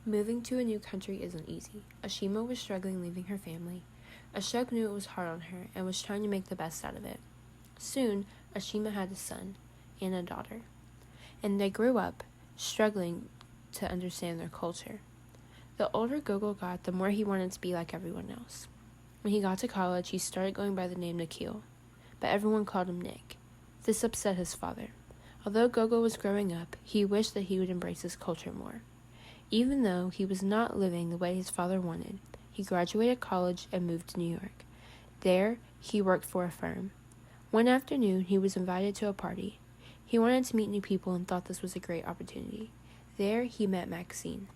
Moving to a new country isn't easy. Ashima was struggling leaving her family. Ashok knew it was hard on her and was trying to make the best out of it. Soon, Ashima had a son and a daughter, and they grew up, struggling to understand their culture. The older Gogol got, the more he wanted to be like everyone else. When he got to college, he started going by the name Nikhil, but everyone called him Nick. This upset his father. Although Gogol was growing up, he wished that he would embrace his culture more. Even though he was not living the way his father wanted, he graduated college and moved to New York. There, he worked for a firm. One afternoon, he was invited to a party. He wanted to meet new people and thought this was a great opportunity. There, he met Maxine.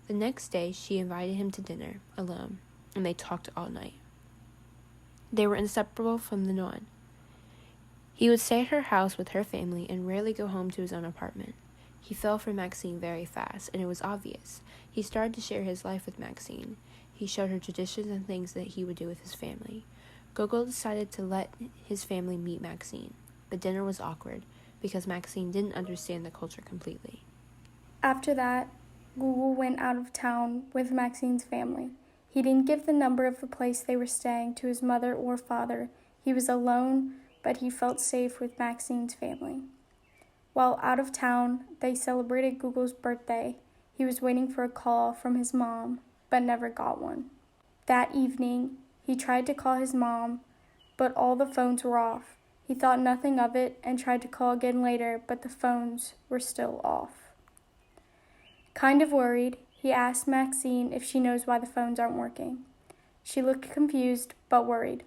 The next day, she invited him to dinner, alone, and they talked all night. They were inseparable from then on. He would stay at her house with her family and rarely go home to his own apartment. He fell for Maxine very fast, and it was obvious. He started to share his life with Maxine. He showed her traditions and things that he would do with his family. Gogol decided to let his family meet Maxine. The dinner was awkward, because Maxine didn't understand the culture completely. After that, Gogol went out of town with Maxine's family. He didn't give the number of the place they were staying to his mother or father. He was alone, but he felt safe with Maxine's family. While out of town, they celebrated Gogol's birthday. He was waiting for a call from his mom, but never got one. That evening, he tried to call his mom, but all the phones were off. He thought nothing of it and tried to call again later, but the phones were still off. Kind of worried, he asked Maxine if she knows why the phones aren't working. She looked confused, but worried.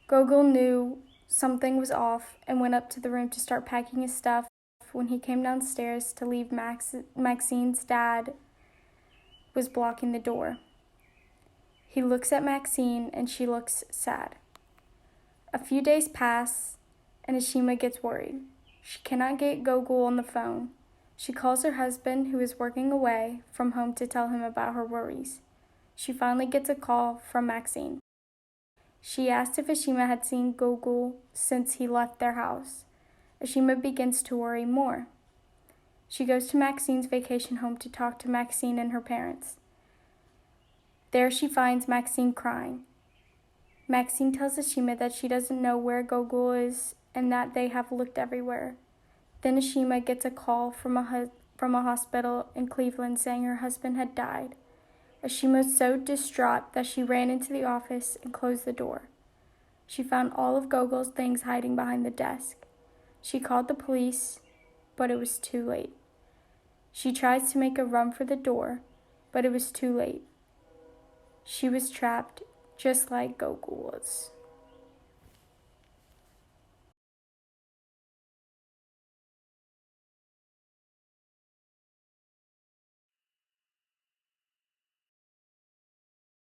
Gogol knew something was off and went up to the room to start packing his stuff. When he came downstairs to leave, Maxine's dad was blocking the door. He looks at Maxine and she looks sad. A few days pass and Ashima gets worried. She cannot get Gogol on the phone. She calls her husband, who is working away from home, to tell him about her worries. She finally gets a call from Maxine. She asked if Ashima had seen Gogol since he left their house. Ashima begins to worry more. She goes to Maxine's vacation home to talk to Maxine and her parents. There she finds Maxine crying. Maxine tells Ashima that she doesn't know where Gogol is and that they have looked everywhere. Then Ashima gets a call from a hospital in Cleveland saying her husband had died. Ashima was so distraught that she ran into the office and closed the door. She found all of Gogol's things hiding behind the desk. She called the police, but it was too late. She tries to make a run for the door, but it was too late. She was trapped just like Gogol was.